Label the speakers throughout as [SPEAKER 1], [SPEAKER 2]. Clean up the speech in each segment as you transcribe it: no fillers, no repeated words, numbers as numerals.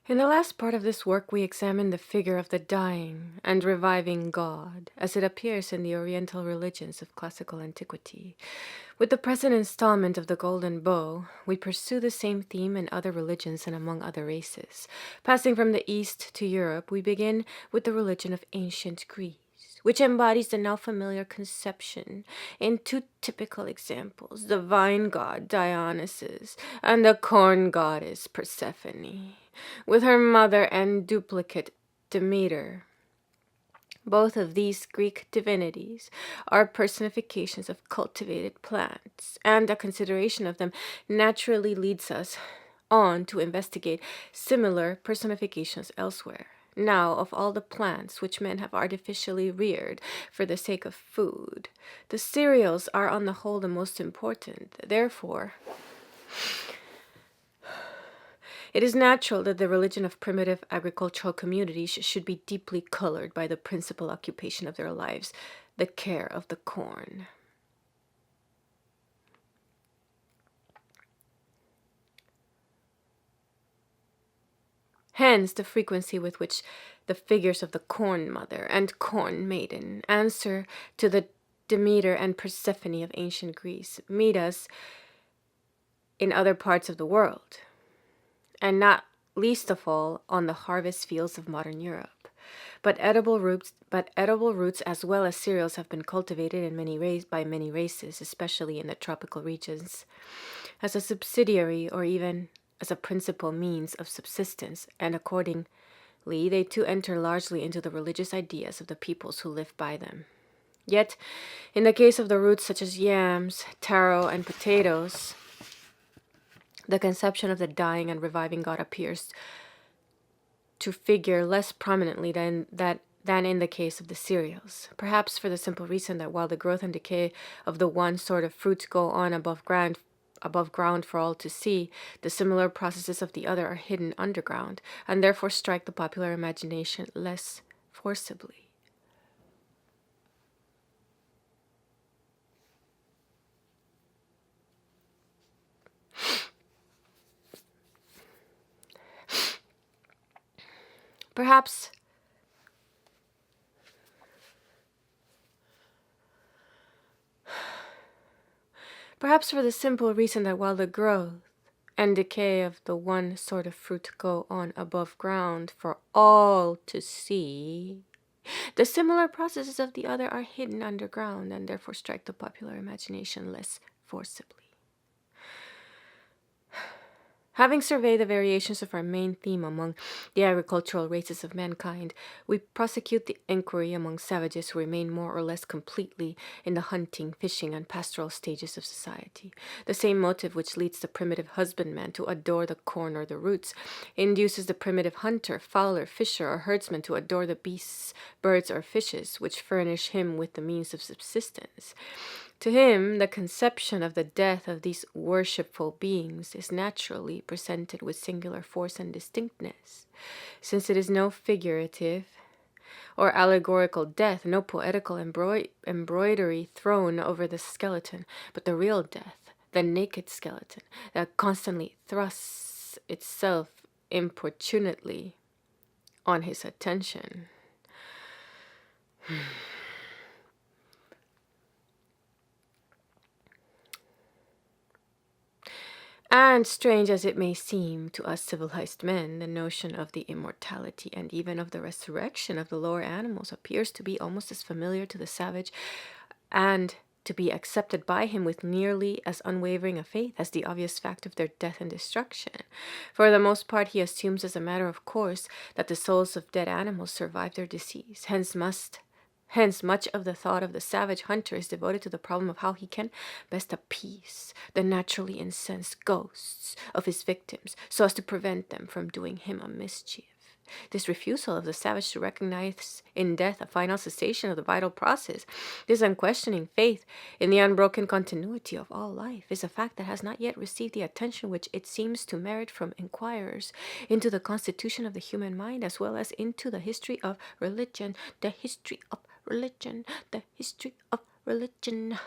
[SPEAKER 1] In the last part of this work, we examine the figure of the dying and reviving God as it appears in the Oriental religions of classical antiquity. With the present installment of the Golden Bow, we pursue the same theme in other religions and among other races. Passing from the East to Europe, we begin with the religion of ancient Greece, which embodies the now familiar conception in two typical examples, the vine god Dionysus and the corn goddess Persephone, with her mother and duplicate Demeter. Both of these Greek divinities are personifications of cultivated plants, and a consideration of them naturally leads us on to investigate similar personifications elsewhere. Now, of all the plants which men have artificially reared for the sake of food, the cereals are on the whole the most important. Therefore, it is natural that the religion of primitive agricultural communities should be deeply colored by the principal occupation of their lives, the care of the corn. Hence the frequency with which the figures of the Corn Mother and Corn Maiden answer to the Demeter and Persephone of ancient Greece meet us in other parts of the world, and not least of all on the harvest fields of modern Europe. But edible roots as well as cereals have been cultivated by many races, especially in the tropical regions, as a subsidiary or even as a principal means of subsistence, and accordingly they too enter largely into the religious ideas of the peoples who live by them. Yet, in the case of the roots such as yams, taro, and potatoes, the conception of the dying and reviving God appears to figure less prominently than in the case of the cereals, perhaps for the simple reason that while the growth and decay of the one sort of fruit go on above ground for all to see, the similar processes of the other are hidden underground, and therefore strike the popular imagination less forcibly. Perhaps for the simple reason that while the growth and decay of the one sort of fruit go on above ground for all to see, the similar processes of the other are hidden underground and therefore strike the popular imagination less forcibly. Having surveyed the variations of our main theme among the agricultural races of mankind, we prosecute the inquiry among savages who remain more or less completely in the hunting, fishing, and pastoral stages of society. The same motive which leads the primitive husbandman to adore the corn or the roots induces the primitive hunter, fowler, fisher, or herdsman to adore the beasts, birds, or fishes which furnish him with the means of subsistence. To him, the conception of the death of these worshipful beings is naturally presented with singular force and distinctness, since it is no figurative or allegorical death, no poetical embroidery thrown over the skeleton, but the real death, the naked skeleton that constantly thrusts itself importunately on his attention. And strange as it may seem to us civilized men, the notion of the immortality and even of the resurrection of the lower animals appears to be almost as familiar to the savage and to be accepted by him with nearly as unwavering a faith as the obvious fact of their death and destruction. For the most part, he assumes as a matter of course that the souls of dead animals survive their decease. Hence, much of the thought of the savage hunter is devoted to the problem of how he can best appease the naturally incensed ghosts of his victims so as to prevent them from doing him a mischief. This refusal of the savage to recognize in death a final cessation of the vital process, this unquestioning faith in the unbroken continuity of all life, is a fact that has not yet received the attention which it seems to merit from inquirers into the constitution of the human mind as well as into the history of religion, the history of religion.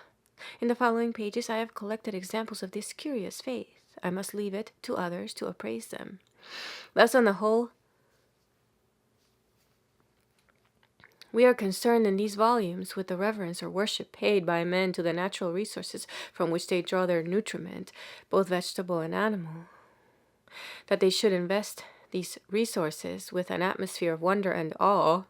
[SPEAKER 1] In the following pages, I have collected examples of this curious faith. I must leave it to others to appraise them. Thus, on the whole, we are concerned in these volumes with the reverence or worship paid by men to the natural resources from which they draw their nutriment, both vegetable and animal. That they should invest these resources with an atmosphere of wonder and awe,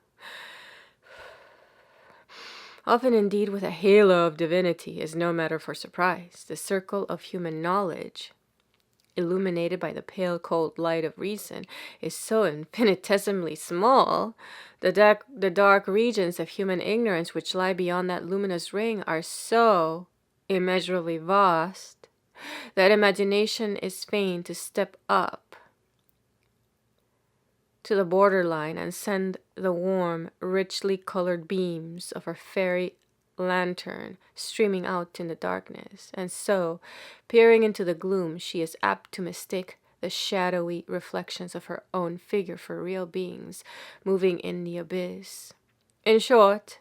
[SPEAKER 1] often indeed with a halo of divinity, is no matter for surprise. The circle of human knowledge, illuminated by the pale cold light of reason, is so infinitesimally small. The dark regions of human ignorance which lie beyond that luminous ring are so immeasurably vast that imagination is fain to step up to the borderline and send the warm, richly colored beams of her fairy lantern streaming out in the darkness, and so, peering into the gloom, she is apt to mistake the shadowy reflections of her own figure for real beings moving in the abyss. In short,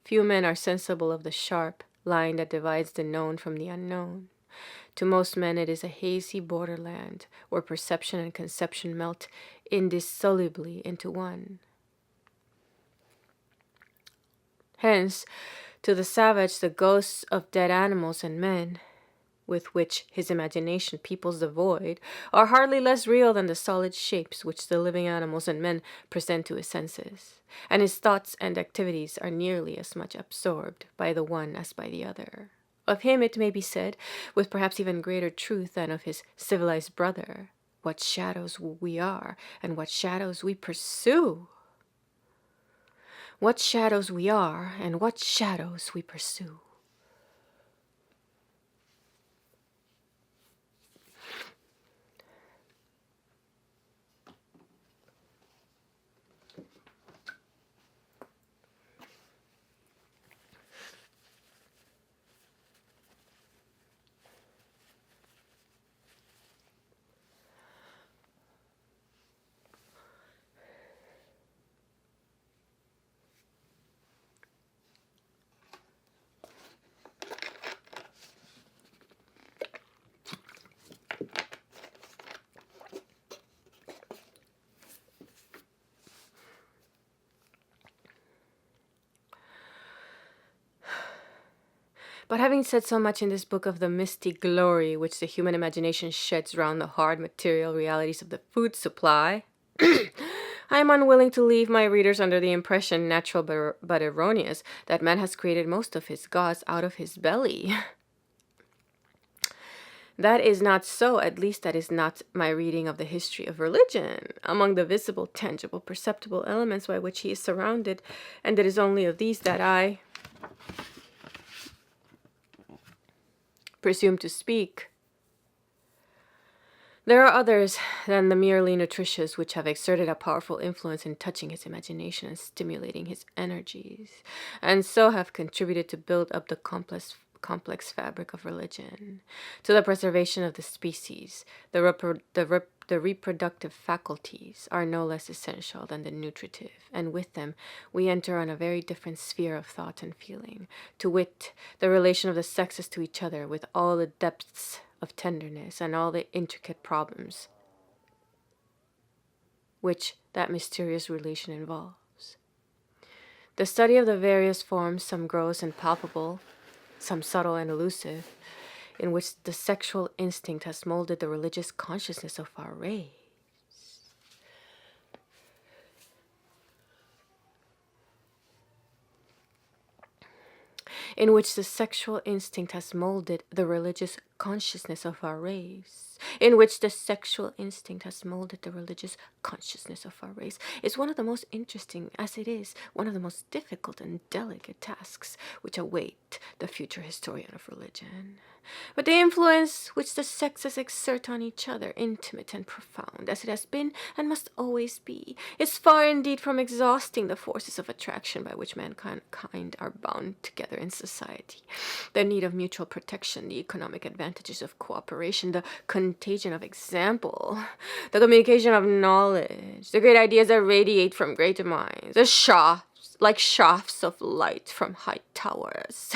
[SPEAKER 1] few men are sensible of the sharp line that divides the known from the unknown. To most men it is a hazy borderland where perception and conception melt indissolubly into one. Hence, to the savage, the ghosts of dead animals and men, with which his imagination peoples the void, are hardly less real than the solid shapes which the living animals and men present to his senses, and his thoughts and activities are nearly as much absorbed by the one as by the other. Of him it may be said, with perhaps even greater truth than of his civilized brother, what shadows we are, and what shadows we pursue. What shadows we are, and what shadows we pursue. But having said so much in this book of the misty glory which the human imagination sheds round the hard material realities of the food supply, I am unwilling to leave my readers under the impression, natural but erroneous, that man has created most of his gods out of his belly. That is not so, at least that is not my reading of the history of religion. Among the visible, tangible, perceptible elements by which he is surrounded, and it is only of these that I presume to speak, there are others than the merely nutritious which have exerted a powerful influence in touching his imagination and stimulating his energies, and so have contributed to build up the complex fabric of religion, to the preservation of the species. The reproductive faculties are no less essential than the nutritive, and with them we enter on a very different sphere of thought and feeling, to wit, the relation of the sexes to each other, with all the depths of tenderness and all the intricate problems which that mysterious relation involves. The study of the various forms, some gross and palpable, some subtle and elusive, in which the sexual instinct has molded the religious consciousness of our race. In which the sexual instinct has molded the religious consciousness of our race. In which the sexual instinct has molded the religious consciousness of our race, is one of the most interesting, as it is one of the most difficult and delicate tasks which await the future historian of religion. But the influence which the sexes exert on each other, intimate and profound, as it has been and must always be, is far indeed from exhausting the forces of attraction by which mankind are bound together in society. The need of mutual protection, the economic advantages of cooperation, the contagion of example, the communication of knowledge, the great ideas that radiate from great minds, the shafts, like shafts of light from high towers.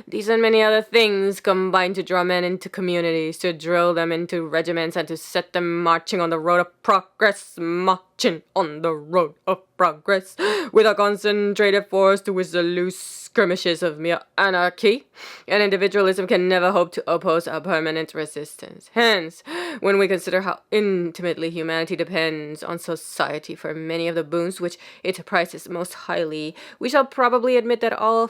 [SPEAKER 1] These and many other things combine to draw men into communities, to drill them into regiments, and to set them marching on the road of progress, marching on the road of progress, with a concentrated force to which the loose skirmishes of mere anarchy and individualism can never hope to oppose a permanent resistance. Hence, when we consider how intimately humanity depends on society for many of the boons which it prizes most highly, we shall probably admit that all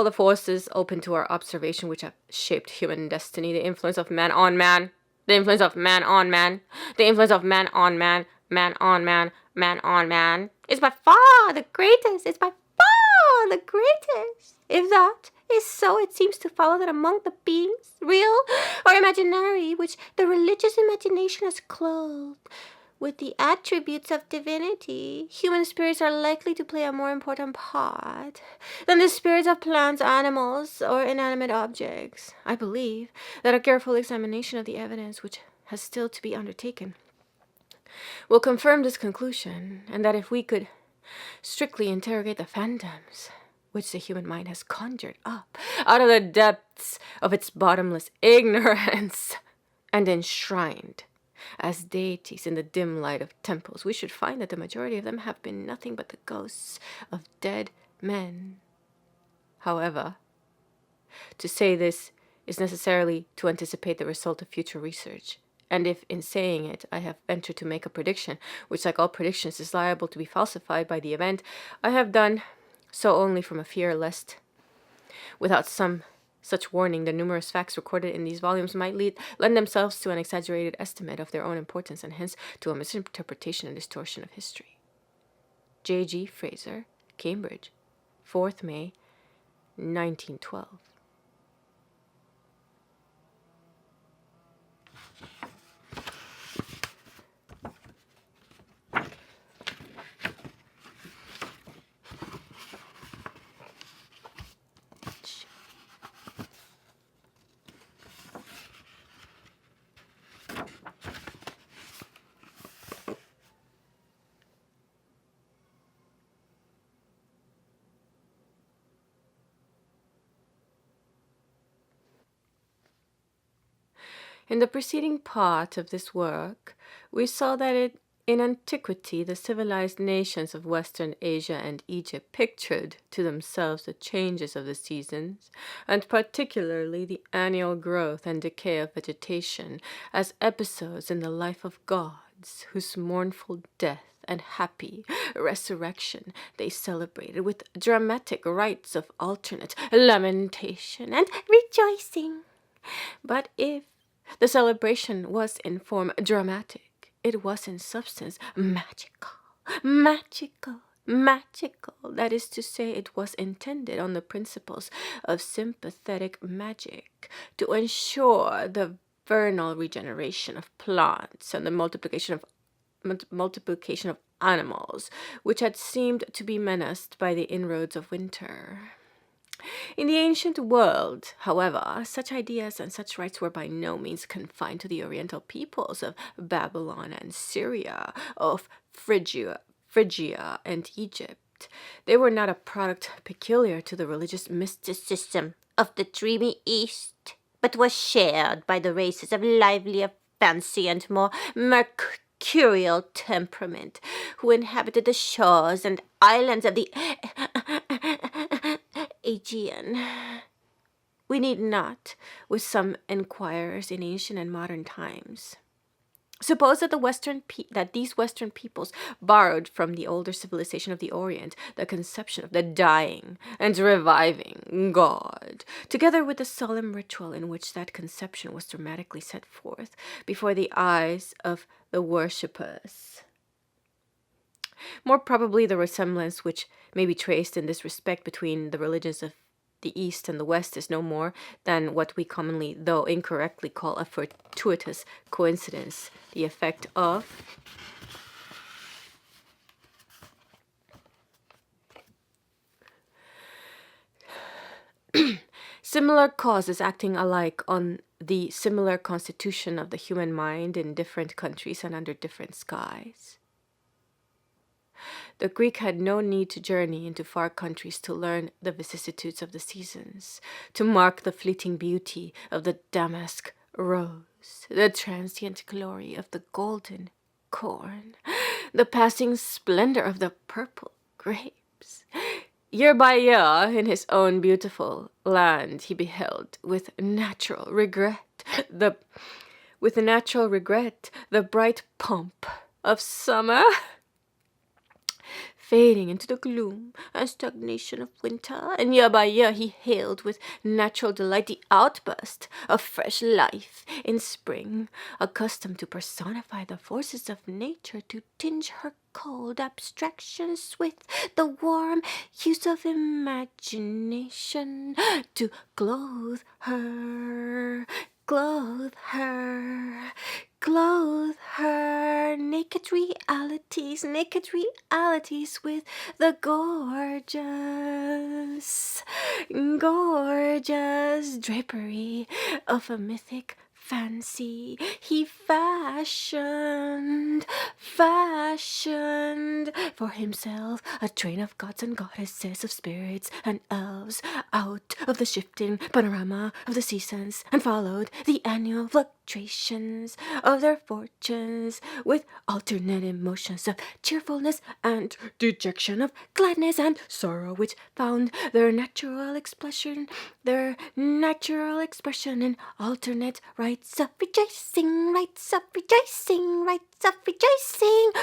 [SPEAKER 1] the forces open to our observation which have shaped human destiny, the influence of man on man, the influence of man on man, the influence of man on man, man on man, man on man, is by far the greatest, is by far the greatest. If that is so, it seems to follow that among the beings, real or imaginary, which the religious imagination has clothed with the attributes of divinity, human spirits are likely to play a more important part than the spirits of plants, animals, or inanimate objects. I believe that a careful examination of the evidence which has still to be undertaken will confirm this conclusion, and that if we could strictly interrogate the phantoms which the human mind has conjured up out of the depths of its bottomless ignorance and enshrined as deities in the dim light of temples, we should find that the majority of them have been nothing but the ghosts of dead men. However, to say this is necessarily to anticipate the result of future research, and if in saying it I have ventured to make a prediction, which like all predictions is liable to be falsified by the event, I have done so only from a fear lest, without some such warning, the numerous facts recorded in these volumes might lend themselves to an exaggerated estimate of their own importance, and hence to a misinterpretation and distortion of history. J.G. Fraser, Cambridge, 4th May, 1912. In the preceding part of this work, we saw that in antiquity the civilized nations of Western Asia and Egypt pictured to themselves the changes of the seasons, and particularly the annual growth and decay of vegetation, as episodes in the life of gods, whose mournful death and happy resurrection they celebrated with dramatic rites of alternate lamentation and rejoicing. But if the celebration was in form dramatic, it was in substance magical. That is to say, it was intended on the principles of sympathetic magic to ensure the vernal regeneration of plants and the multiplication of animals, which had seemed to be menaced by the inroads of winter. In the ancient world, however, such ideas and such rites were by no means confined to the oriental peoples of Babylon and Syria, of Phrygia and Egypt. They were not a product peculiar to the religious mysticism of the dreamy East, but was shared by the races of livelier fancy and more mercurial temperament who inhabited the shores and islands of the Aegean. We need not, with some enquirers in ancient and modern times, suppose that these Western peoples borrowed from the older civilization of the Orient the conception of the dying and reviving God, together with the solemn ritual in which that conception was dramatically set forth before the eyes of the worshippers. More probably the resemblance which may be traced in this respect between the religions of the East and the West is no more than what we commonly, though incorrectly, call a fortuitous coincidence, the effect of similar causes acting alike on the similar constitution of the human mind in different countries and under different skies. The Greek had no need to journey into far countries to learn the vicissitudes of the seasons, to mark the fleeting beauty of the damask rose, the transient glory of the golden corn, the passing splendor of the purple grapes. Year by year, in his own beautiful land, he beheld with natural regret the bright pomp of summer fading into the gloom and stagnation of winter, and year by year he hailed with natural delight the outburst of fresh life in spring, accustomed to personify the forces of nature, to tinge her cold abstractions with the warm hues of imagination, to clothe her naked realities with the gorgeous drapery of a mythic fancy. He fashioned for himself a train of gods and goddesses, of spirits and elves, out of the shifting panorama of the seasons, and followed the annual fluctuations of their fortunes with alternate emotions of cheerfulness and dejection, of gladness and sorrow, which found their natural expression in alternate rites of rejoicing,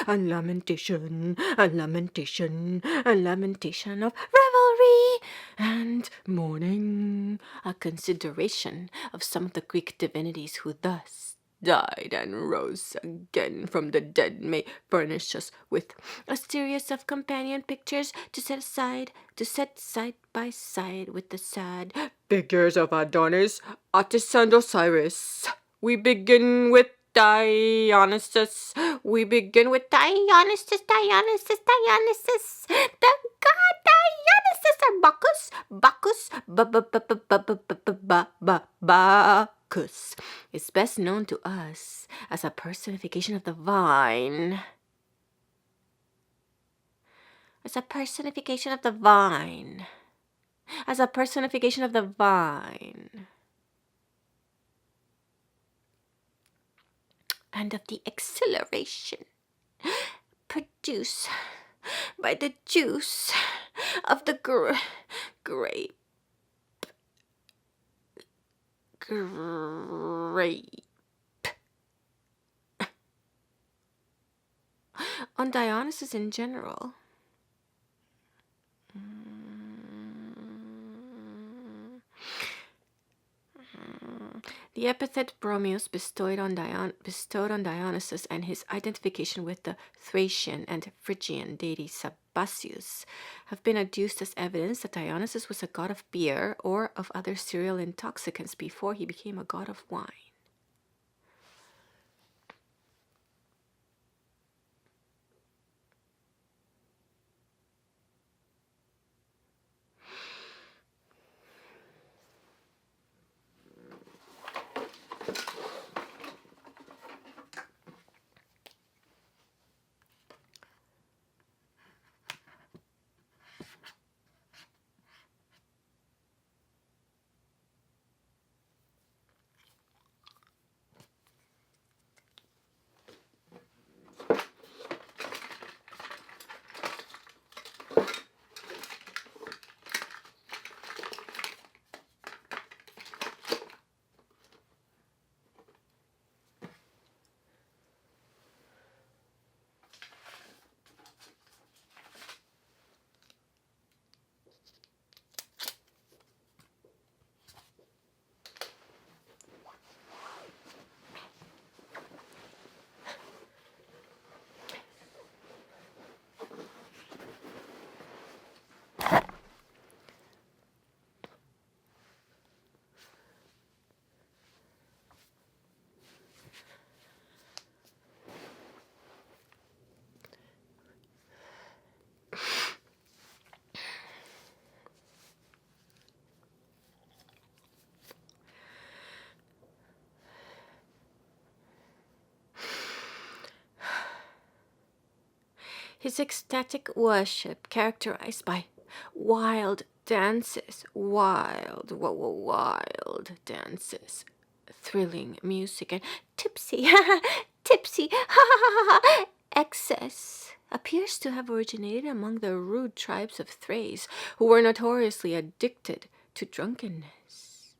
[SPEAKER 1] and lamentation, of revelry and mourning, a consideration of some of the Greek divinities who thus died and rose again from the dead may furnish us with a series of companion pictures to set side by side with the sad figures of Adonis, Attis, and Osiris. We begin with Dionysus. The god Dionysus, or Bacchus is best known to us as a personification of the vine. And of the exhilaration produced by the juice of the grape. On Dionysus in general. The epithet Bromius bestowed on Dionysus and his identification with the Thracian and Phrygian deity Sabazius have been adduced as evidence that Dionysus was a god of beer or of other cereal intoxicants before he became a god of wine. His ecstatic worship, characterized by wild dances, wild dances, thrilling music, and tipsy, tipsy, excess, appears to have originated among the rude tribes of Thrace, who were notoriously addicted to drunkenness.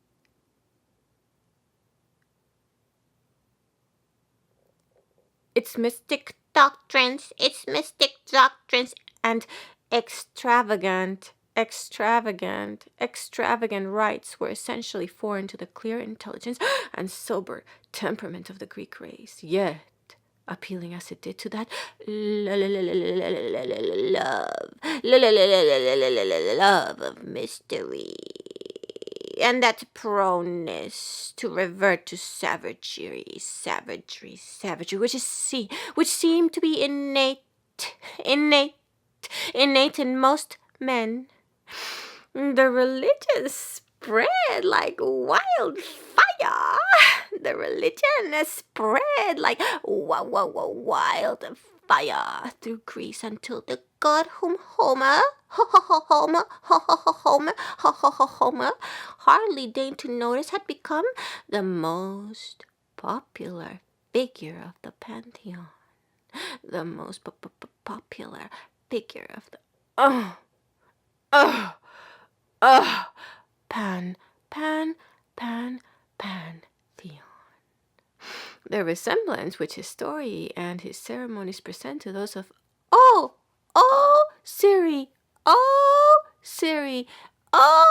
[SPEAKER 1] Its mystic doctrines, and extravagant rites were essentially foreign to the clear intelligence and sober temperament of the Greek race, yet appealing as it did to that love of mystery, and that proneness to revert to savagery, which seemed to be innate in most men. The religion spread like wildfire. The religion spread like wildfire through Greece until the god whom Homer hardly deigned to notice had become the most popular figure of the pantheon. The most popular figure of the pantheon. The resemblance which his story and his ceremonies present to those of Siri, Ceres, Osiris,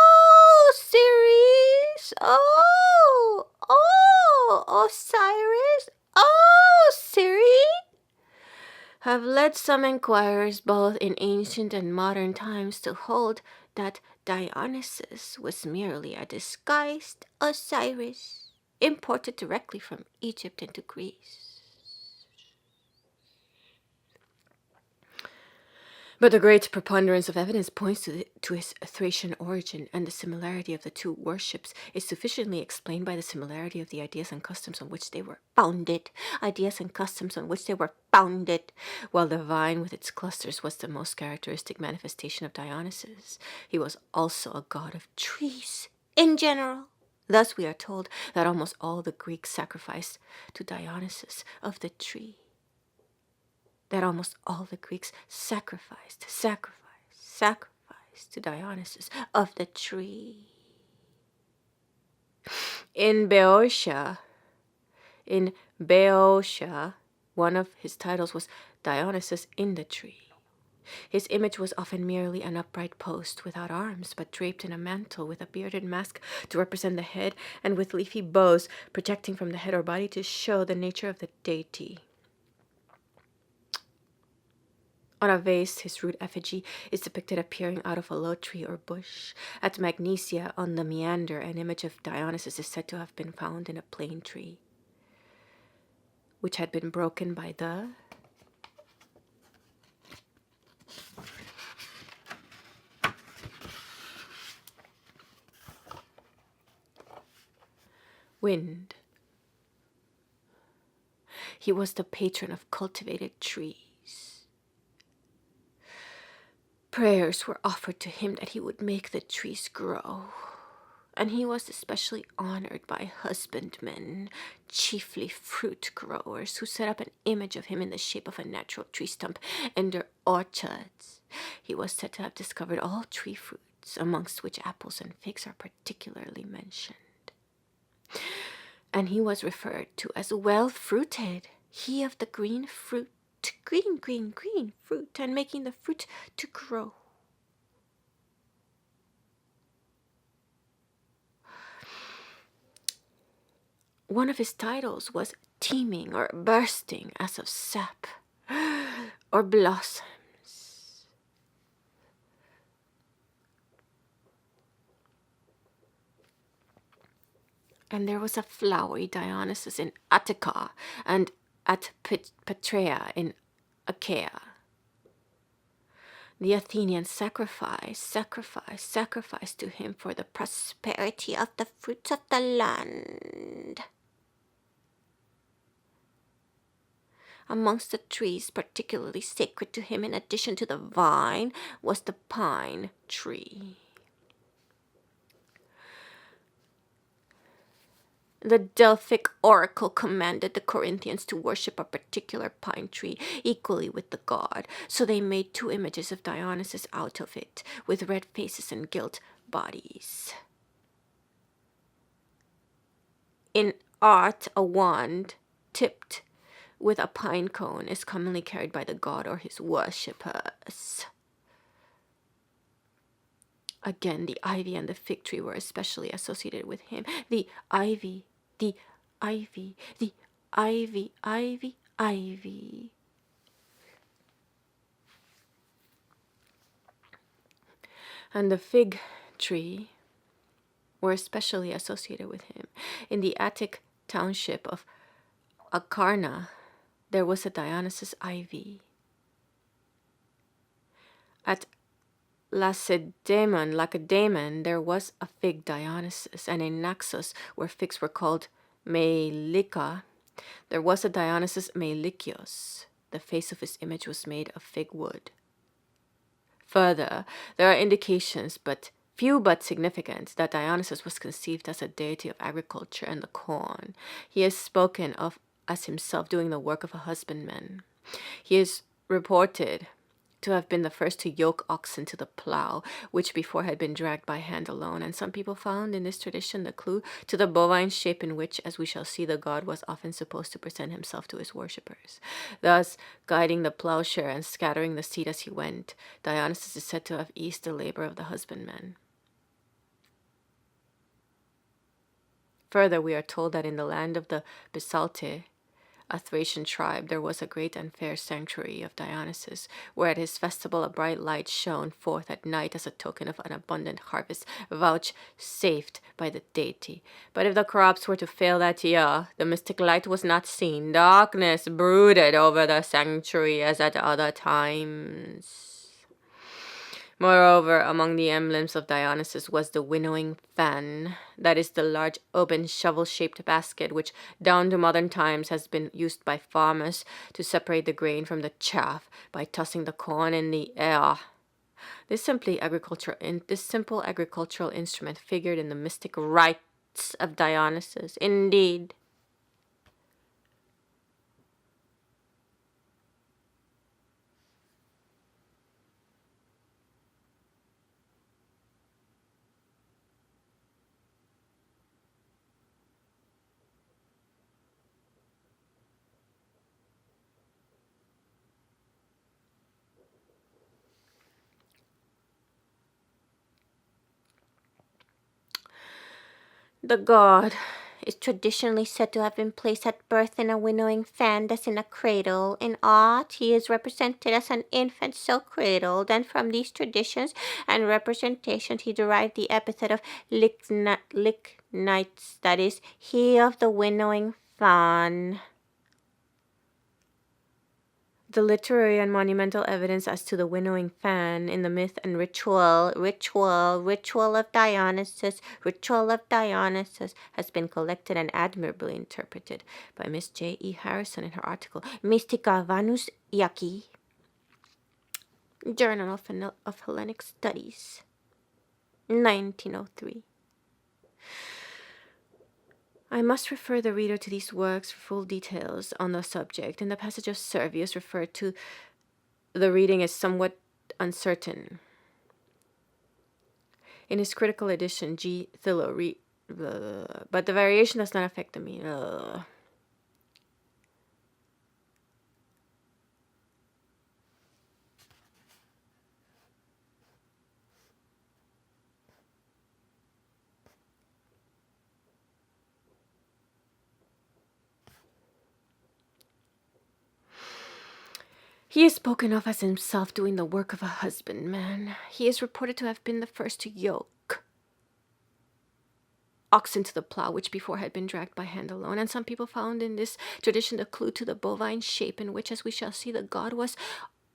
[SPEAKER 1] Siri, have led some inquirers both in ancient and modern times to hold that Dionysus was merely a disguised Osiris, imported directly from Egypt into Greece. But the great preponderance of evidence points to his Thracian origin, and the similarity of the two worships is sufficiently explained by the similarity of the ideas and customs on which they were founded. While the vine with its clusters was the most characteristic manifestation of Dionysus, he was also a god of trees in general. Thus we are told that almost all the Greeks sacrificed to Dionysus of the tree. Sacrificed to Dionysus of the tree. In Boeotia, one of his titles was Dionysus in the tree. His image was often merely an upright post without arms, but draped in a mantle with a bearded mask to represent the head, and with leafy boughs projecting from the head or body to show the nature of the deity. On a vase, his rude effigy is depicted appearing out of a low tree or bush. At Magnesia, on the Meander, an image of Dionysus is said to have been found in a plane tree, which had been broken by the wind. He was the patron of cultivated trees. Prayers were offered to him that he would make the trees grow, and he was especially honored by husbandmen, chiefly fruit growers, who set up an image of him in the shape of a natural tree stump in their orchards. He was said to have discovered all tree fruits, amongst which apples and figs are particularly mentioned. And he was referred to as well-fruited, he of the green fruit, green fruit, and making the fruit to grow. One of his titles was teeming or bursting as of sap or blossoms. And there was a flowery Dionysus in Attica and at Petrea in Achaia. The Athenians sacrificed to him for the prosperity of the fruits of the land. Amongst the trees particularly sacred to him, in addition to the vine, was the pine tree. The Delphic oracle commanded the Corinthians to worship a particular pine tree equally with the god, so they made 2 images of Dionysus out of it, with red faces and gilt bodies. In art, a wand tipped with a pine cone is commonly carried by the god or his worshippers. Again, the ivy and the fig tree were especially associated with him. The ivy, the ivy, the ivy, ivy, ivy. And the fig tree were especially associated with him. In the Attic township of Acarna, there was a Dionysus ivy. At Lacedaemon, there was a fig Dionysus, and in Naxos, where figs were called Meilica, there was a Dionysus Meilikios. The face of his image was made of fig wood. Further, there are indications, but few but significant, that Dionysus was conceived as a deity of agriculture and the corn. He is spoken of as himself doing the work of a husbandman. He is reported to have been the first to yoke oxen to the plow, which before had been dragged by hand alone, and some people found in this tradition the clue to the bovine shape in which, as we shall see, the god was often supposed to present himself to his worshippers, thus guiding the plowshare and scattering the seed as he went. Dionysus is said to have eased the labor of the husbandman. Further, we are told that in the land of the Bisalte, a Thracian tribe, there was a great and fair sanctuary of Dionysus, where at his festival a bright light shone forth at night as a token of an abundant harvest vouchsafed by the deity. But if the crops were to fail that year, the mystic light was not seen. Darkness brooded over the sanctuary as at other times. Moreover, among the emblems of Dionysus was the winnowing fan, that is the large open shovel-shaped basket which down to modern times has been used by farmers to separate the grain from the chaff by tossing the corn in the air. This simple agricultural instrument figured in the mystic rites of Dionysus. Indeed, the god is traditionally said to have been placed at birth in a winnowing fan, thus in a cradle. In art, he is represented as an infant so cradled, and from these traditions and representations he derived the epithet of Lichnites, that is, he of the winnowing fan. The literary and monumental evidence as to the winnowing fan in the myth and ritual of Dionysus has been collected and admirably interpreted by Miss J. E. Harrison in her article Mystica Vanus Iaki, Journal of Hellenic Studies, 1903. I must refer the reader to these works for full details on the subject. In the passage of Servius referred to, the reading is somewhat uncertain. In his critical edition, G. Thillo but the variation does not affect the meaning. He is spoken of as himself doing the work of a husbandman. He is reported to have been the first to yoke oxen to the plow, which before had been dragged by hand alone, and some people found in this tradition the clue to the bovine shape in which, as we shall see, the god was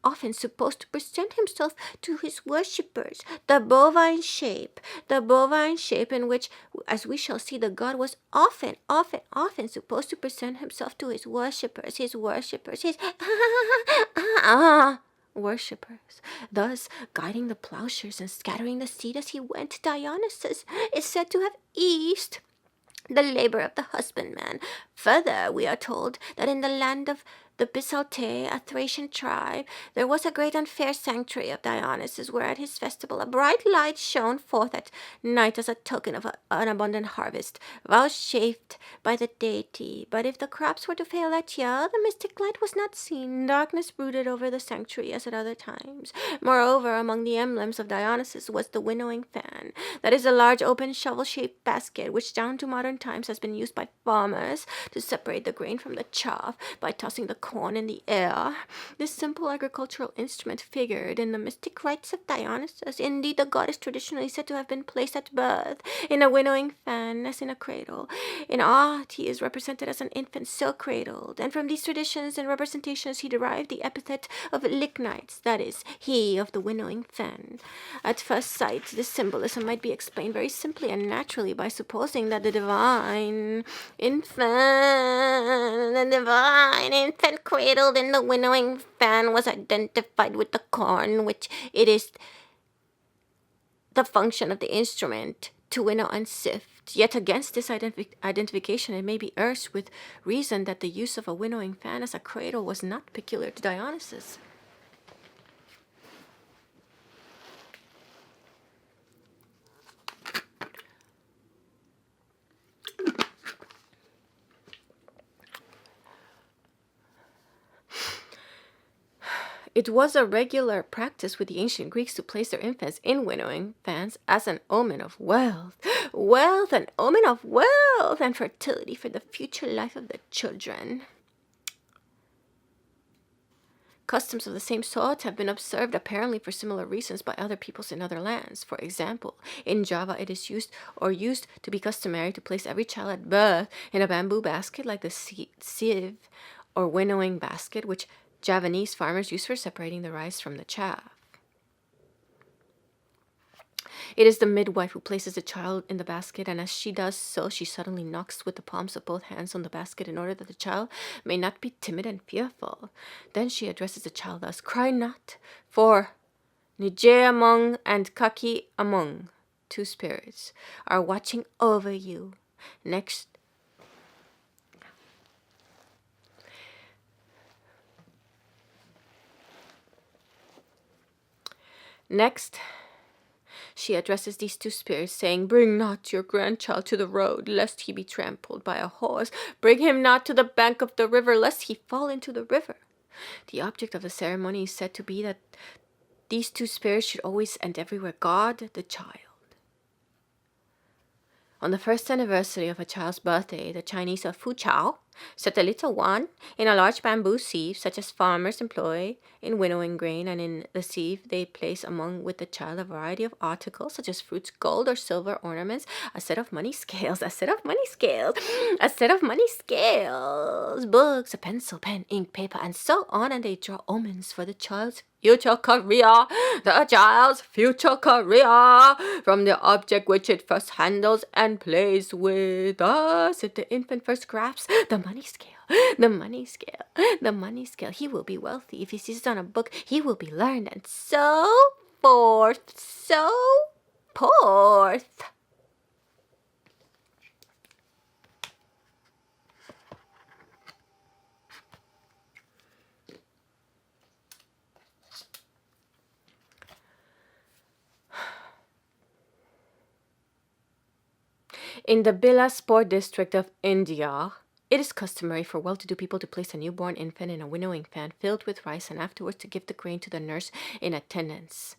[SPEAKER 1] often supposed to present himself to his worshippers. The bovine shape in which, as we shall see, the god was often supposed to present himself to his worshippers, his worshippers, thus guiding the plowshares and scattering the seed as he went. Dionysus is said to have eased the labor of the husbandman. Further, we are told that in the land of the Bisaltae, a Thracian tribe, there was a great and fair sanctuary of Dionysus, where at his festival a bright light shone forth at night as a token of an abundant harvest, vouchsafed by the deity. But if the crops were to fail that year, the mystic light was not seen. Darkness brooded over the sanctuary as at other times. Moreover, among the emblems of Dionysus was the winnowing fan. That is a large open shovel-shaped basket, which down to modern times has been used by farmers to separate the grain from the chaff by tossing the corn in the air. This simple agricultural instrument figured in the mystic rites of Dionysus. Indeed, the god is traditionally said to have been placed at birth in a winnowing fan, as in a cradle. In art, he is represented as an infant so cradled, and from these traditions and representations he derived the epithet of lignites, that is, he of the winnowing fan. At first sight, this symbolism might be explained very simply and naturally by supposing that the divine infant cradled in the winnowing fan was identified with the corn, which it is the function of the instrument to winnow and sift. Yet against this identification, it may be urged with reason that the use of a winnowing fan as a cradle was not peculiar to Dionysus. It was a regular practice with the ancient Greeks to place their infants in winnowing fans as an omen of wealth, an omen of wealth and fertility for the future life of the children. Customs of the same sort have been observed apparently for similar reasons by other peoples in other lands. For example, in Java it is used to be customary to place every child at birth in a bamboo basket like the sieve or winnowing basket, which Javanese farmers use for separating the rice from the chaff. It is the midwife who places the child in the basket, and as she does so, she suddenly knocks with the palms of both hands on the basket in order that the child may not be timid and fearful. Then she addresses the child thus: "Cry not, for Nije among and Kaki among, two spirits, are watching over you." Next, she addresses these two spirits, saying, "Bring not your grandchild to the road, lest he be trampled by a horse. Bring him not to the bank of the river, lest he fall into the river." The object of the ceremony is said to be that these two spirits should always and everywhere guard the child. On the first anniversary of a child's birthday, the Chinese of Fuchao set a little one in a large bamboo sieve, such as farmers employ in winnowing grain, and in the sieve they place among with the child a variety of articles, such as fruits, gold or silver ornaments, a set of money scales, books, a pencil, pen, ink, paper, and so on, and they draw omens for the child's future career, from the object which it first handles and plays with. Thus, if the infant first grasps the money scale, he will be wealthy. If he sees it on a book, he will be learned, and so forth. In the Bilaspur district of India, it is customary for well-to-do people to place a newborn infant in a winnowing fan filled with rice and afterwards to give the grain to the nurse in attendance.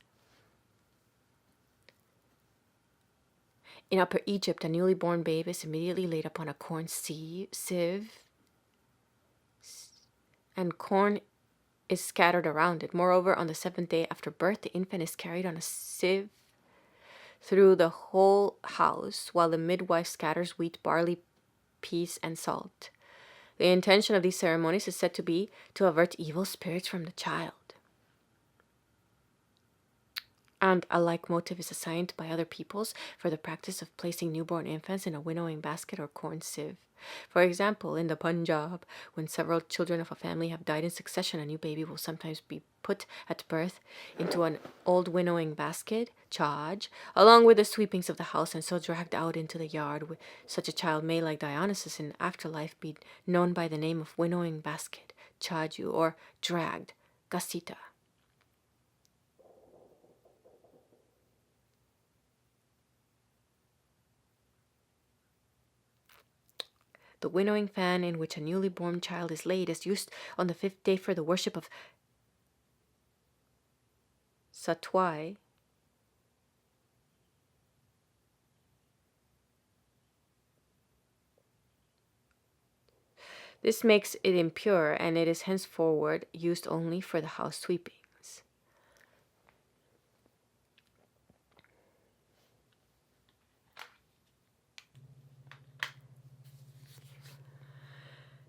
[SPEAKER 1] In Upper Egypt, a newly born babe is immediately laid upon a corn sieve, and corn is scattered around it. Moreover, on the 7th day after birth, the infant is carried on a sieve through the whole house, while the midwife scatters wheat, barley, peas, and salt. The intention of these ceremonies is said to be to avert evil spirits from the child. And a like motive is assigned by other peoples for the practice of placing newborn infants in a winnowing basket or corn sieve. For example, in the Punjab, when several children of a family have died in succession, a new baby will sometimes be put at birth into an old winnowing basket, chaj, along with the sweepings of the house, and so dragged out into the yard. Such a child may, like Dionysus in afterlife, be known by the name of winnowing basket, chaju, or dragged, gasita. The winnowing fan in which a newly born child is laid is used on the 5th day for the worship of Satwai. This makes it impure, and it is henceforward used only for the house sweepings.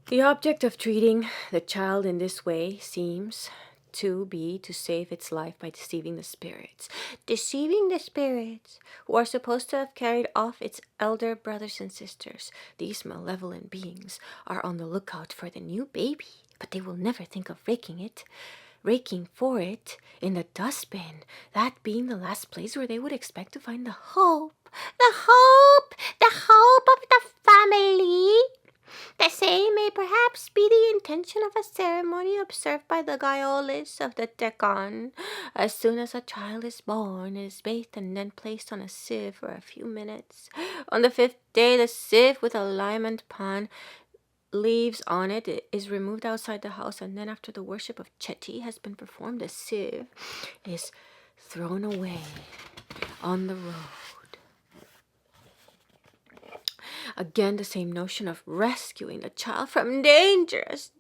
[SPEAKER 1] The object of treating the child in this way seems to be to save its life by deceiving the spirits. Deceiving the spirits, who are supposed to have carried off its elder brothers and sisters. These malevolent beings are on the lookout for the new baby, but they will never think of raking for it in the dustbin, that being the last place where they would expect to find the hope of the family. The same may perhaps be the intention of a ceremony observed by the Gaiolis of the Deccan. As soon as a child is born, it is bathed and then placed on a sieve for a few minutes. On the 5th day, the sieve with a lime and pan leaves on it is removed outside the house, and then after the worship of Cheti has been performed, the sieve is thrown away on the road. Again, the same notion of rescuing the child from dangerous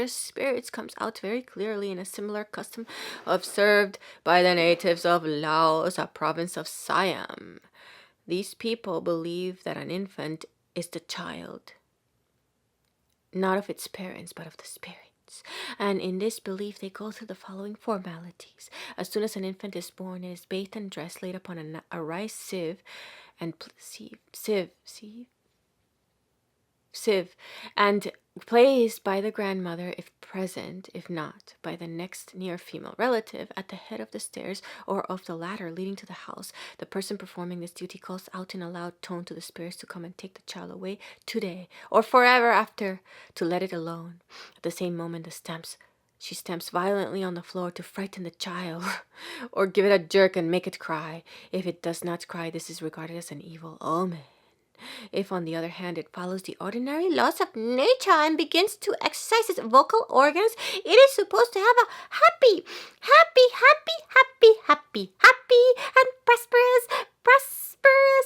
[SPEAKER 1] spirits comes out very clearly in a similar custom observed by the natives of Laos, a province of Siam. These people believe that an infant is the child, not of its parents, but of the spirits. And in this belief, they go through the following formalities. As soon as an infant is born, it is bathed and dressed, laid upon a rice sieve, and and placed by the grandmother if present, if not, by the next near female relative at the head of the stairs or of the ladder leading to the house. The person performing this duty calls out in a loud tone to the spirits to come and take the child away today or forever after, to let it alone. At the same moment, she stamps violently on the floor to frighten the child, or give it a jerk and make it cry. If it does not cry, this is regarded as an evil omen. If, on the other hand, it follows the ordinary laws of nature and begins to exercise its vocal organs, it is supposed to have a happy, and prosperous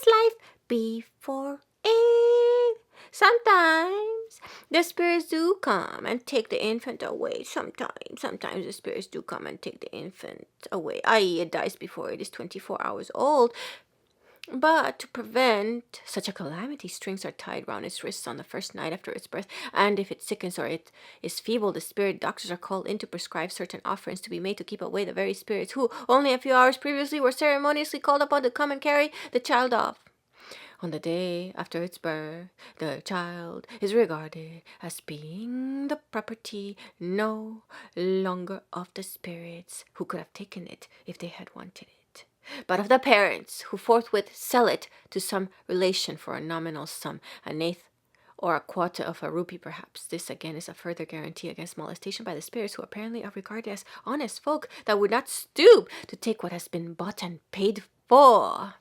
[SPEAKER 1] life before it. Sometimes the spirits do come and take the infant away. Sometimes the spirits do come and take the infant away, i.e., it dies before it is 24 hours old. But to prevent such a calamity, strings are tied round its wrists on the first night after its birth, and if it sickens or it is feeble, the spirit doctors are called in to prescribe certain offerings to be made to keep away the very spirits who, only a few hours previously, were ceremoniously called upon to come and carry the child off. On the day after its birth, the child is regarded as being the property no longer of the spirits who could have taken it if they had wanted it, but of the parents, who forthwith sell it to some relation for a nominal sum, an eighth or a quarter of a rupee perhaps. This again is a further guarantee against molestation by the spirits, who apparently are regarded as honest folk that would not stoop to take what has been bought and paid for.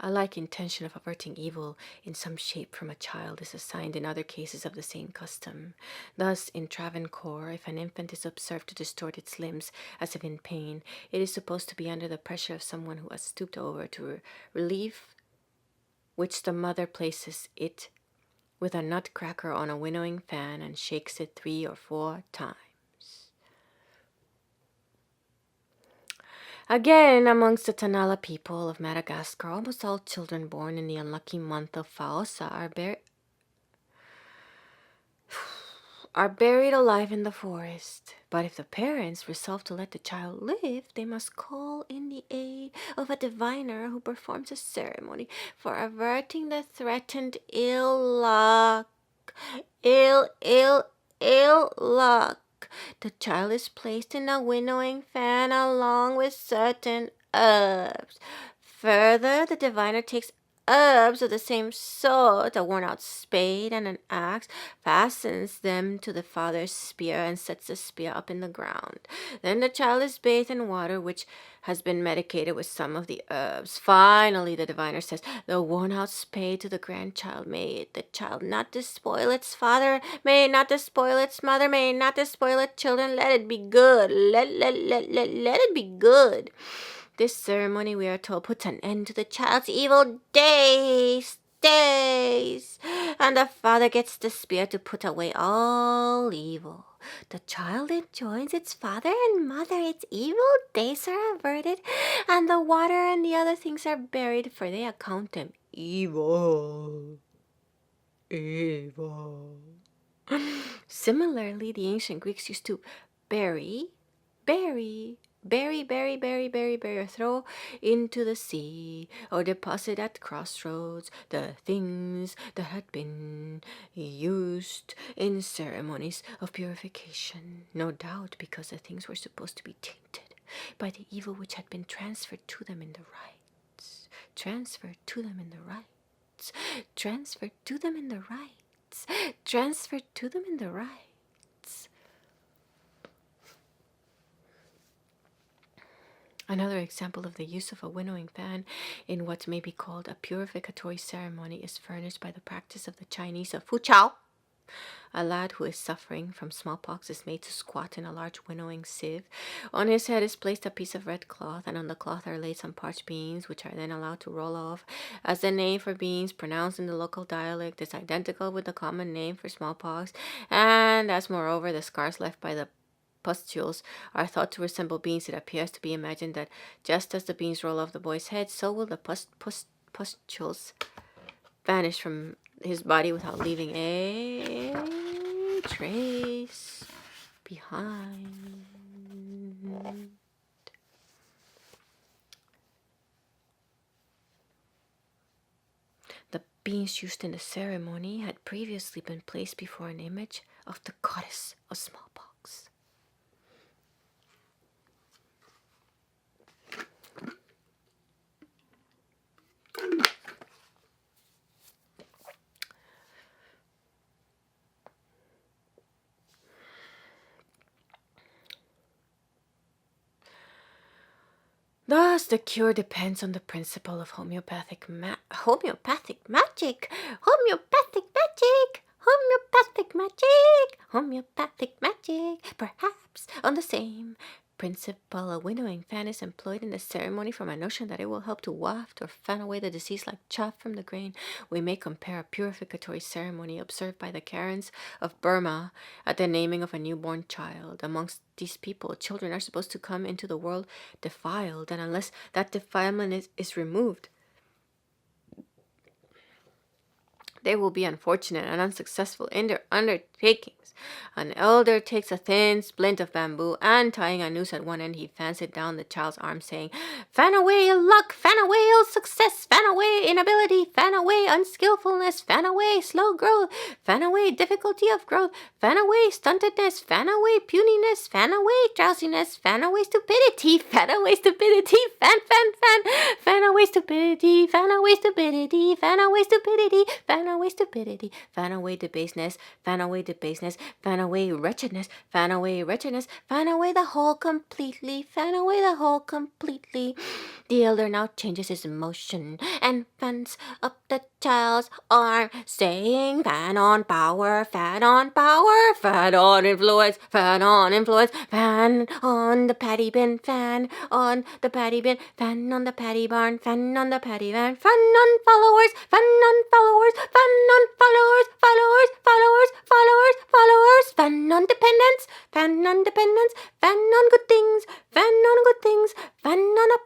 [SPEAKER 1] A like intention of averting evil in some shape from a child is assigned in other cases of the same custom. Thus, in Travancore, if an infant is observed to distort its limbs as if in pain, it is supposed to be under the pressure of someone who has stooped over to relieve which the mother places it with a nutcracker on a winnowing fan and shakes it 3 or 4 times. Again, amongst the Tanala people of Madagascar, almost all children born in the unlucky month of Faosa are buried alive in the forest. But if the parents resolve to let the child live, they must call in the aid of a diviner who performs a ceremony for averting the threatened ill luck. Ill luck. The child is placed in a winnowing fan along with certain herbs. Further, the diviner takes herbs of the same sort, a worn-out spade and an axe, fastens them to the father's spear, and sets the spear up in the ground. Then the child is bathed in water, which has been medicated with some of the herbs. Finally, the diviner says, the worn-out spade to the grandchild, may the child not despoil its father, may not despoil its mother, may not despoil its children, let it be good, let it be good. This ceremony, we are told, puts an end to the child's evil days, and the father gets the spear to put away all evil. The child enjoins its father and mother, its evil days are averted, and the water and the other things are buried, for they account them evil. Similarly, the ancient Greeks used to bury, or throw into the sea, or deposit at crossroads the things that had been used in ceremonies of purification, no doubt because the things were supposed to be tainted by the evil which had been transferred to them in the rites. Transferred to them in the rites. Another example of the use of a winnowing fan in what may be called a purificatory ceremony is furnished by the practice of the Chinese of Fuchao. A lad who is suffering from smallpox is made to squat in a large winnowing sieve. On his head is placed a piece of red cloth, and on the cloth are laid some parched beans, which are then allowed to roll off. As the name for beans pronounced in the local dialect is identical with the common name for smallpox, and as moreover the scars left by the pustules are thought to resemble beans, it appears to be imagined that just as the beans roll off the boy's head, so will the pustules vanish from his body without leaving a trace behind. The beans used in the ceremony had previously been placed before an image of the goddess of smallpox. Thus, the cure depends on the principle of homeopathic magic. Perhaps on the same principle, a winnowing fan is employed in the ceremony from a notion that it will help to waft or fan away the disease like chaff from the grain. We may compare a purificatory ceremony observed by the Karens of Burma at the naming of a newborn child. Amongst these people, children are supposed to come into the world defiled, and unless that defilement is removed, they will be unfortunate and unsuccessful in their undertakings. An elder takes a thin splint of bamboo, and tying a noose at one end, he fans it down the child's arm, saying, "Fan away ill luck, fan away ill success, fan away inability, fan away unskillfulness, fan away slow growth, fan away difficulty of growth, fan away stuntedness, fan away puniness, fan away drowsiness, fan away stupidity, fan away stupidity, fan away stupidity, fan away stupidity, fan away stupidity, fan away stupidity, fan away debaseness, fan away debaseness, fan away wretchedness, fan away wretchedness, fan away the whole completely, fan away the whole completely." The elder now changes his motion and fans up the child's arm, saying, "Fan on power, fan on power, fan on influence, fan on influence, fan on the paddy bin, fan on the paddy bin, fan on the paddy barn, fan on the paddy van, fan on followers, fan on followers, fan on followers, followers, followers, followers, followers, fan on dependence, fan on dependence, fan on good things, fan on good things, fan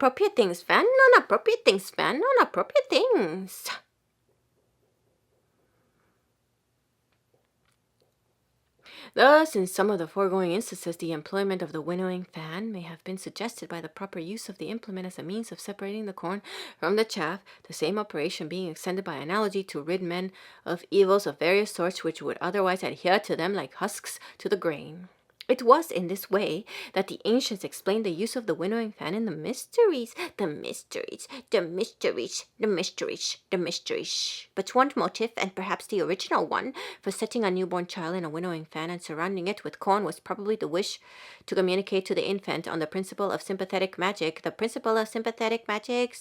[SPEAKER 1] Non-appropriate things, fan. Non-appropriate things, fan. Non-appropriate things. Thus, in some of the foregoing instances, the employment of the winnowing fan may have been suggested by the proper use of the implement as a means of separating the corn from the chaff, the same operation being extended by analogy to rid men of evils of various sorts which would otherwise adhere to them like husks to the grain. It was in this way that the ancients explained the use of the winnowing fan in the mysteries. But one motive, and perhaps the original one, for setting a newborn child in a winnowing fan and surrounding it with corn was probably the wish to communicate to the infant on the principle of sympathetic magic. The principle of sympathetic magic.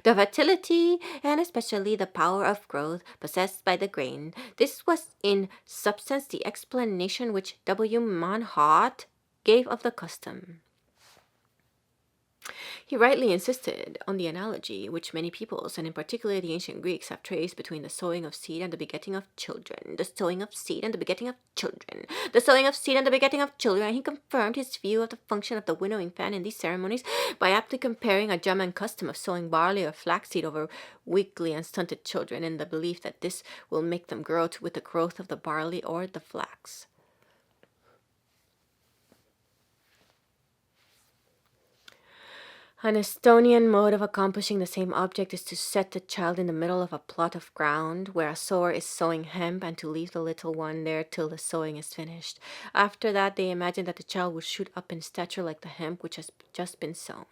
[SPEAKER 1] The fertility and especially the power of growth possessed by the grain. This was in substance the explanation which W. Manhart gave of the custom. He rightly insisted on the analogy which many peoples, and in particular the ancient Greeks, have traced between the sowing of seed and the begetting of children. The sowing of seed and the begetting of children. The sowing of seed and the begetting of children. And he confirmed his view of the function of the winnowing fan in these ceremonies by aptly comparing a German custom of sowing barley or flaxseed over weakly and stunted children, in the belief that this will make them grow with the growth of the barley or the flax. An Estonian mode of accomplishing the same object is to set the child in the middle of a plot of ground where a sower is sowing hemp, and to leave the little one there till the sowing is finished. After that, they imagine that the child will shoot up in stature like the hemp which has just been sown.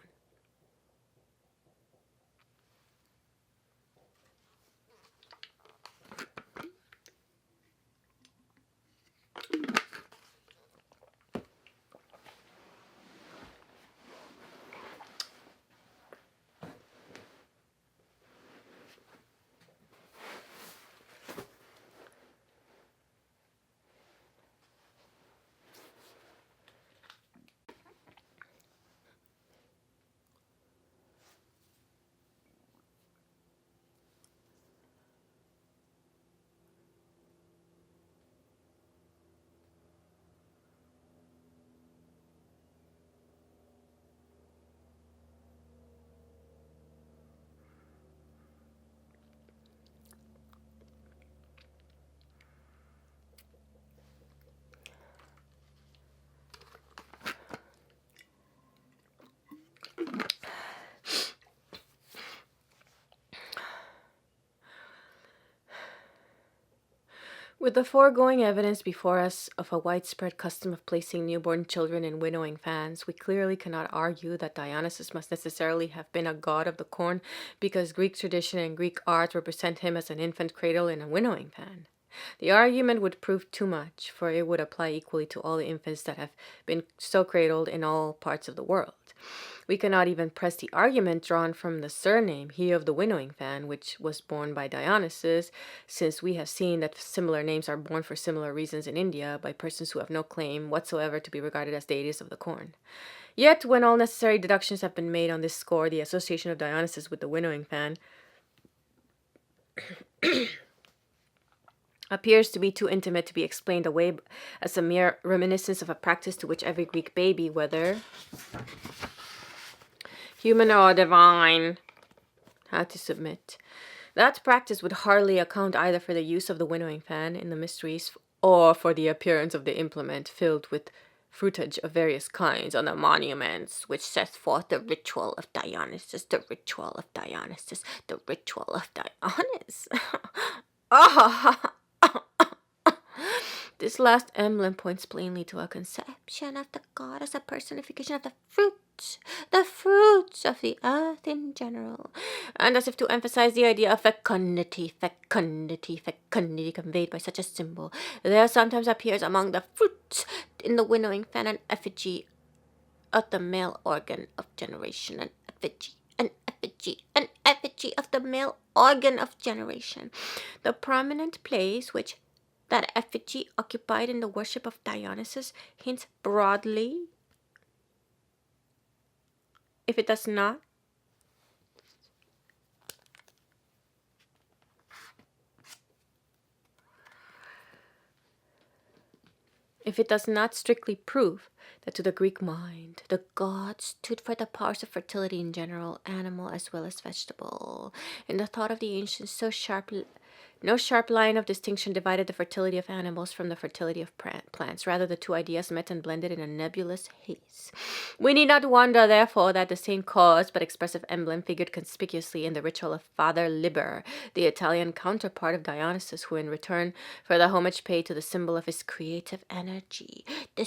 [SPEAKER 1] With the foregoing evidence before us of a widespread custom of placing newborn children in winnowing fans, we clearly cannot argue that Dionysus must necessarily have been a god of the corn, because Greek tradition and Greek art represent him as an infant cradle in a winnowing fan. The argument would prove too much, for it would apply equally to all the infants that have been so cradled in all parts of the world. We cannot even press the argument drawn from the surname, he of the winnowing fan, which was borne by Dionysus, since we have seen that similar names are borne for similar reasons in India by persons who have no claim whatsoever to be regarded as deities of the corn. Yet, when all necessary deductions have been made on this score, the association of Dionysus with the winnowing fan appears to be too intimate to be explained away as a mere reminiscence of a practice to which every Greek baby, whether human or divine, had to submit. That practice would hardly account either for the use of the winnowing fan in the mysteries or for the appearance of the implement filled with fruitage of various kinds on the monuments which set forth the ritual of Dionysus, the ritual of Dionysus, the ritual of Dionysus. This last emblem points plainly to a conception of the god as a personification of the fruits of the earth in general, and as if to emphasize the idea of fecundity conveyed by such a symbol, there sometimes appears among the fruits in the winnowing fan an effigy of the male organ of generation, an effigy of the male organ of generation. The prominent place which that effigy occupied in the worship of Dionysus hints broadly, if it does not, if it does not strictly prove that to the Greek mind, the gods stood for the powers of fertility in general, animal as well as vegetable. In the thought of the ancients, no sharp line of distinction divided the fertility of animals from the fertility of plants. Rather, the two ideas met and blended in a nebulous haze. We need not wonder, therefore, that the same cause but expressive emblem figured conspicuously in the ritual of Father Liber, the Italian counterpart of Dionysus, who, in return for the homage paid to the symbol of his creative energy, the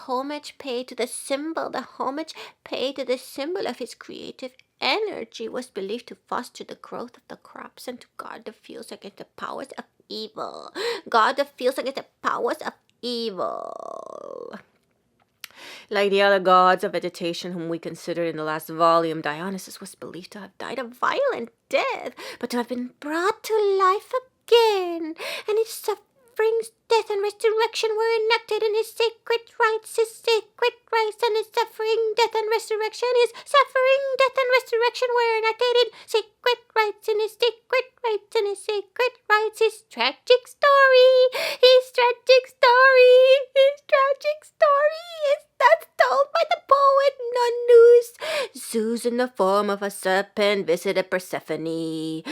[SPEAKER 1] homage paid to the symbol of his creative energy was believed to foster the growth of the crops and to guard the fields against the powers of evil. Like the other gods of vegetation whom we considered in the last volume, Dionysus was believed to have died a violent death, but to have been brought to life again, and his sufferings, death, and resurrection were enacted in his sacred rites. His sacred rites and his suffering, death, and resurrection. His suffering, death, and resurrection were enacted in sacred rites. In his sacred rites, in his sacred rites. His tragic story is thus told by the poet Nonnus. Zeus, in the form of a serpent, visited Persephone.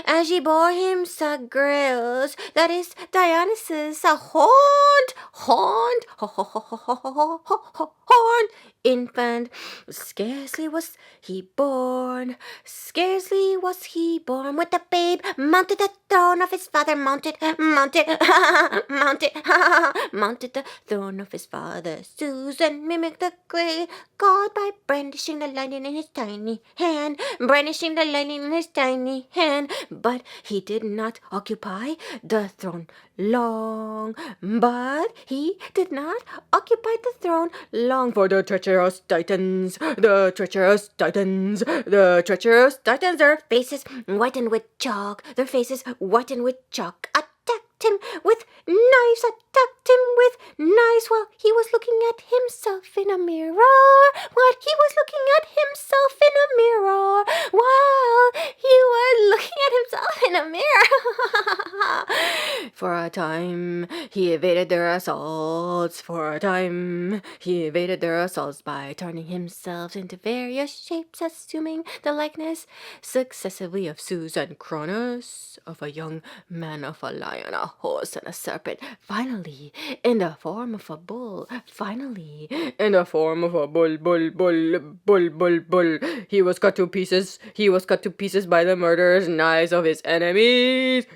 [SPEAKER 1] As she bore him Sagrails, that is Dionysus, a horned infant. Scarcely was he born, with the babe mounted the throne of his father, mounted the throne of his father. Susan mimicked the great god by brandishing the lightning in his tiny hand, but he did not occupy the throne long, for the treacherous Titans, their faces whitened with chalk, attacked him with knives while he was looking at himself in a mirror. For a time, he evaded their assaults. By turning himself into various shapes, assuming the likeness successively of Zeus and Cronus, of a young man, of a lion, a horse, and a serpent. Finally, in the form of a bull. Bull. He was cut to pieces by the murderous knives of his enemies.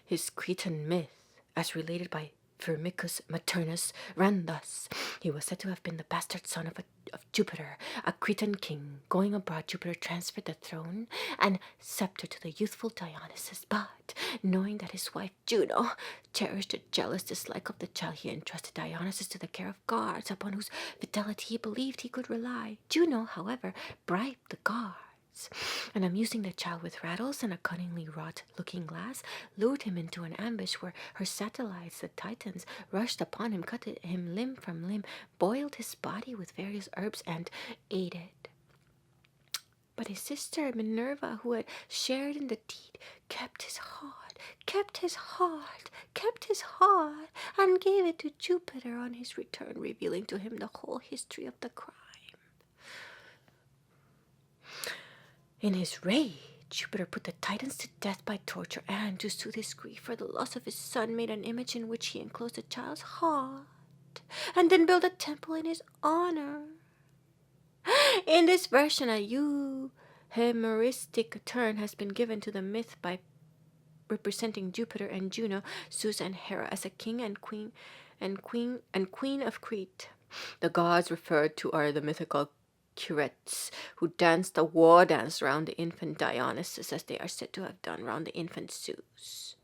[SPEAKER 1] His Cretan myth, as related by Firmicus Maternus, ran thus. He was said to have been the bastard son of Jupiter, a Cretan king. Going abroad, Jupiter transferred the throne and scepter to the youthful Dionysus, but knowing that his wife Juno cherished a jealous dislike of the child, he entrusted Dionysus to the care of guards upon whose fidelity he believed he could rely. Juno, however, bribed the guards, and amusing the child with rattles and a cunningly wrought looking-glass, lured him into an ambush where her satellites, the Titans, rushed upon him, cut him limb from limb, boiled his body with various herbs, and ate it. But his sister Minerva, who had shared in the deed, kept his heart, and gave it to Jupiter on his return, revealing to him the whole history of the crime. In his rage, Jupiter put the Titans to death by torture, and, to soothe his grief for the loss of his son, made an image in which he enclosed the child's heart, and then built a temple in his honor. In this version, a euhemeristic turn has been given to the myth by representing Jupiter and Juno, Zeus and Hera as a king and queen of Crete. The gods referred to are the mythical Curetes, who danced a war dance round the infant Dionysus, as they are said to have done round the infant Zeus.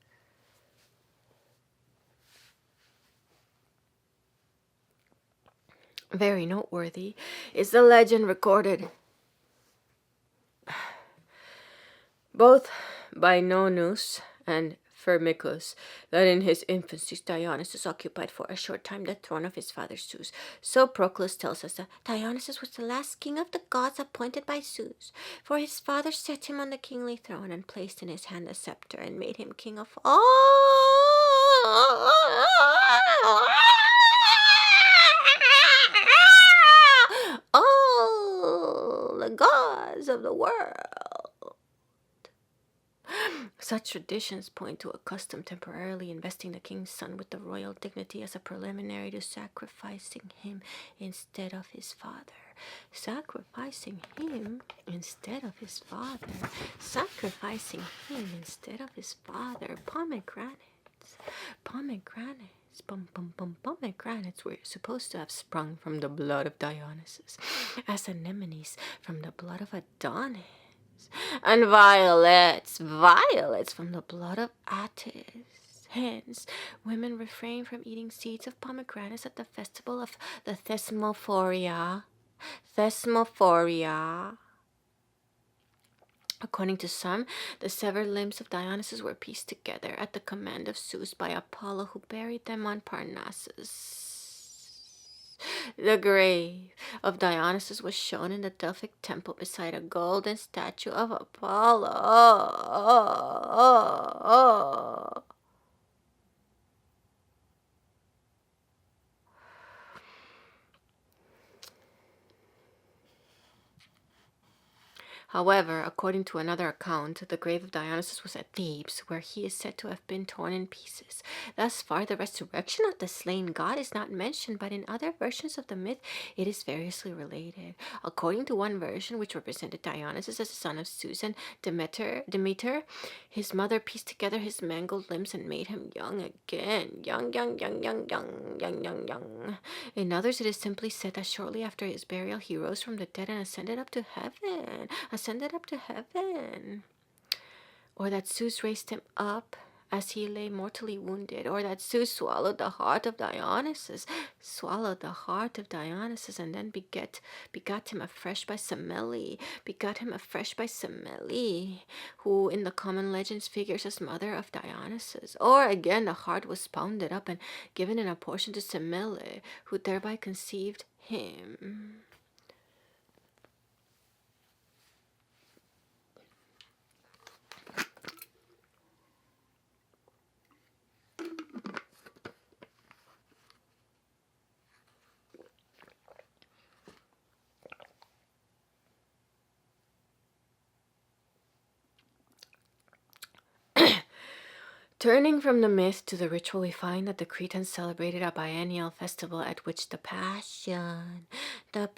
[SPEAKER 1] Very noteworthy is the legend recorded both by Nonnus and Firmicus, that in his infancy Dionysus occupied for a short time the throne of his father Zeus. So Proclus tells us that Dionysus was the last king of the gods appointed by Zeus, for his father set him on the kingly throne and placed in his hand a scepter and made him king of all the gods of the world. Such traditions point to a custom temporarily investing the king's son with the royal dignity as a preliminary to sacrificing him instead of his father. Sacrificing him instead of his father. Sacrificing him instead of his father. Pomegranates. Pomegranates. Pomegranates were supposed to have sprung from the blood of Dionysus, as anemones from the blood of Adonis. And violets from the blood of Attis. Hence, women refrain from eating seeds of pomegranates at the festival of the Thesmophoria. According to some, the severed limbs of Dionysus were pieced together at the command of Zeus by Apollo, who buried them on Parnassus. The grave of Dionysus was shown in the Delphic temple beside a golden statue of Apollo. However, according to another account, the grave of Dionysus was at Thebes, where he is said to have been torn in pieces. Thus far, the resurrection of the slain god is not mentioned, but in other versions of the myth, it is variously related. According to one version, which represented Dionysus as the son of Zeus and Demeter, his mother pieced together his mangled limbs and made him young again. Young. In others, it is simply said that shortly after his burial, he rose from the dead and ascended up to heaven. Or that Zeus raised him up as he lay mortally wounded, or that Zeus swallowed the heart of Dionysus, and then begot him afresh by Semele, who in the common legends figures as mother of Dionysus. Or again, the heart was pounded up and given in a portion to Semele, who thereby conceived him. Turning from the myth to the ritual, we find that the Cretans celebrated a biennial festival at which the passion of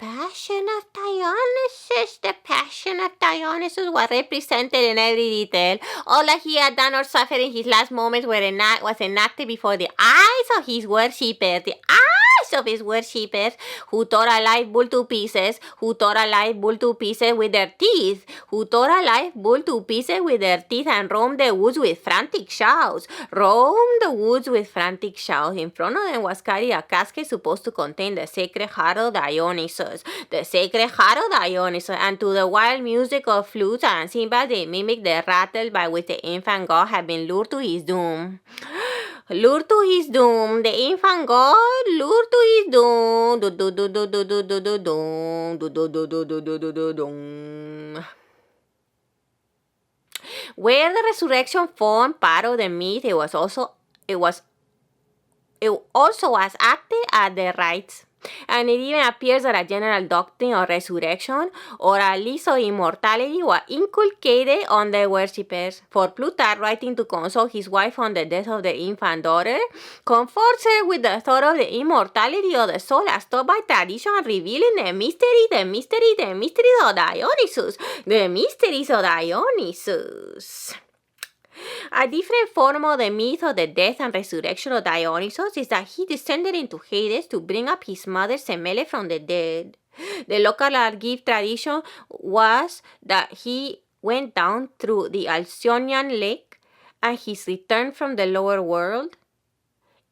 [SPEAKER 1] Dionysus was represented in every detail. All that he had done or suffered in his last moments was enacted before the eyes of his worshippers. Of his worshippers, who tore a live bull to pieces, with their teeth, and roamed the woods with frantic shouts. In front of them was carried a casket supposed to contain the sacred heart of Dionysus, and to the wild music of flutes and cymbals they mimicked the rattle by which the infant god had been lured to his doom. The infant god lured to his doom. Where the resurrection formed part of the myth, it also was acted at the rites. And it even appears that a general doctrine of resurrection, or at least of immortality, was inculcated on the worshippers. For Plutarch, writing to console his wife on the death of their infant daughter, comforts her with the thought of the immortality of the soul as taught by tradition, revealing the mysteries of Dionysus. A different form of the myth of the death and resurrection of Dionysus is that he descended into Hades to bring up his mother Semele from the dead. The local Argive tradition was that he went down through the Alcyonian lake, and his return from the lower world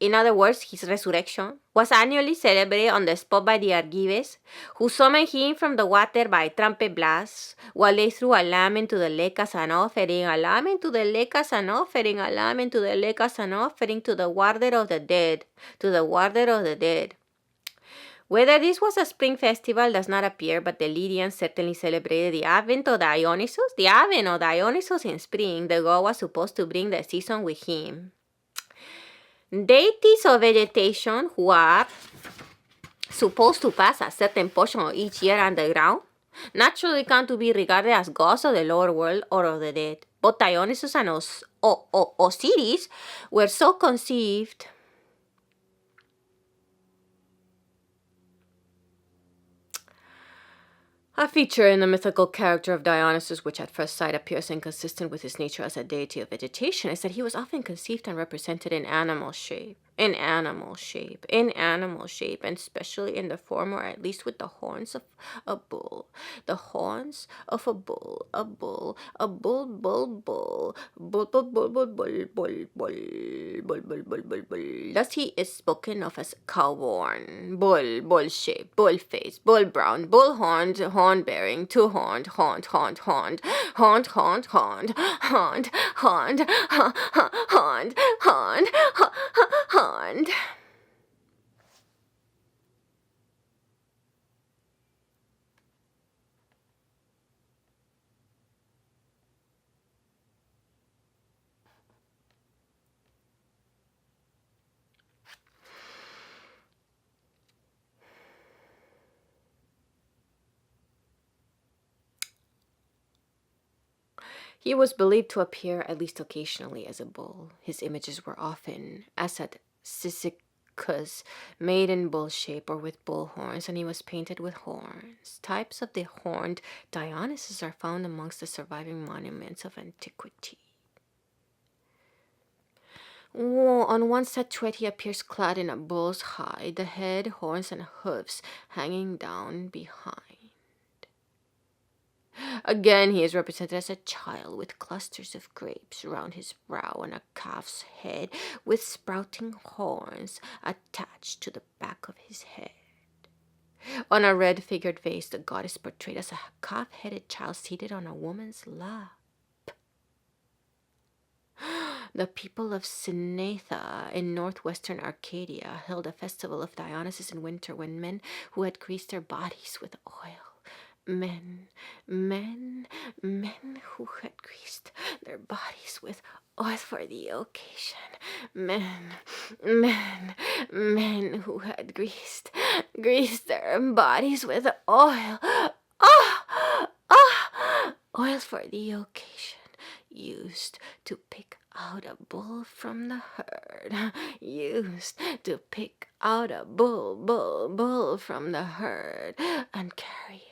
[SPEAKER 1] In other words, his resurrection, was annually celebrated on the spot by the Argives, who summoned him from the water by trumpet blasts, while they threw a lamb into the lake as an offering, a lamb into the lake as an offering, a lamb into the lake as an offering to the warder of the dead, to the warder of the dead. Whether this was a spring festival does not appear, but the Lydians certainly celebrated the advent of Dionysus. The advent of Dionysus in spring, the god was supposed to bring the season with him. Deities of vegetation, who are supposed to pass a certain portion of each year underground, naturally come to be regarded as gods of the lower world or of the dead. Both Dionysus and Osiris were so conceived. A feature in the mythical character of Dionysus, which at first sight appears inconsistent with his nature as a deity of vegetation, is that he was often conceived and represented in animal shape. In animal shape, and especially in the form, or at least with the horns of a bull. The horns of a bull, a bull, a bull, bull, bull, bull, bull, bull, bull, bull, bull, bull, bull, bull, bull, bull, bull. Thus he is spoken of as cow-born, bull, bull-shaped, bull-faced, bull-brown, bull-horned, horn-bearing, two-horned, horned, horned, horned, horned, horned, horned, horned, horned, horned, horned, horned. He was believed to appear, at least occasionally, as a bull. His images were often, as at Sisychus, made in bull shape or with bull horns, and he was painted with horns. Types of the horned Dionysus are found amongst the surviving monuments of antiquity. On one statuette he appears clad in a bull's hide, the head, horns, and hoofs hanging down behind. Again, he is represented as a child with clusters of grapes around his brow and a calf's head with sprouting horns attached to the back of his head. On a red-figured vase, the god is portrayed as a calf-headed child seated on a woman's lap. The people of Cynaetha in northwestern Arcadia held a festival of Dionysus in winter when men who had greased their bodies with oil, men who had greased their bodies with oil for the occasion, men who had greased their bodies with oil, oil for the occasion, used to pick out a bull from the herd, used to pick out a bull from the herd and carry